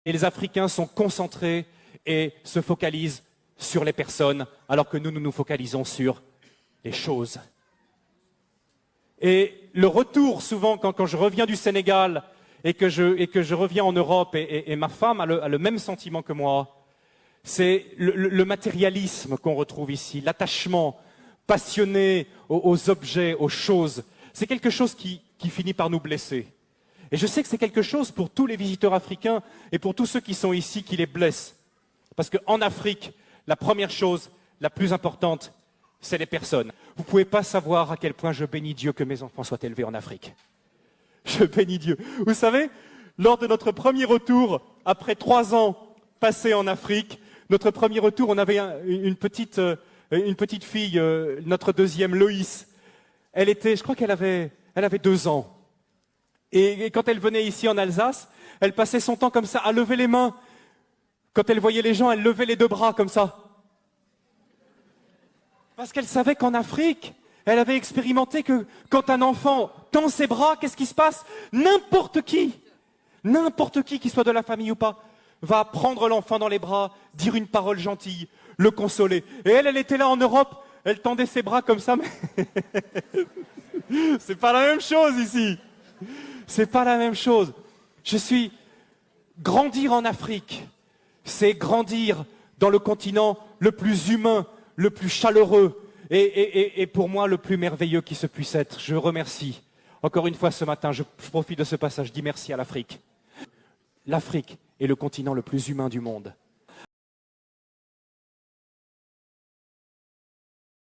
Et les Africains sont concentrés et se focalisent sur les personnes, alors que nous nous focalisons sur les choses. Et le retour, souvent, quand je reviens du Sénégal et que je reviens en Europe, et ma femme a le même sentiment que moi, c'est le matérialisme qu'on retrouve ici, l'attachement passionné aux objets, aux choses. C'est quelque chose qui finit par nous blesser. Et je sais que c'est quelque chose pour tous les visiteurs africains et pour tous ceux qui sont ici qui les blessent. Parce qu'en Afrique, la première chose, la plus importante, c'est les personnes. Vous ne pouvez pas savoir à quel point je bénis Dieu que mes enfants soient élevés en Afrique. Je bénis Dieu. Vous savez, lors de notre premier retour, après 3 ans passés en Afrique, notre premier retour, on avait une petite fille, notre deuxième, Loïs. Je crois qu'elle avait 2 ans. Et quand elle venait ici en Alsace, elle passait son temps comme ça, à lever les mains. Quand elle voyait les gens, elle levait les 2 bras comme ça. Parce qu'elle savait qu'en Afrique, elle avait expérimenté que quand un enfant tend ses bras, qu'est-ce qui se passe? N'importe qui soit de la famille ou pas, va prendre l'enfant dans les bras, dire une parole gentille, le consoler. Et elle était là en Europe, elle tendait ses bras comme ça, mais c'est pas la même chose ici. C'est pas la même chose. Grandir en Afrique, c'est grandir dans le continent le plus humain, le plus chaleureux et pour moi le plus merveilleux qui se puisse être. Je remercie. Encore une fois ce matin, je profite de ce passage, je dis merci à l'Afrique. L'Afrique est le continent le plus humain du monde.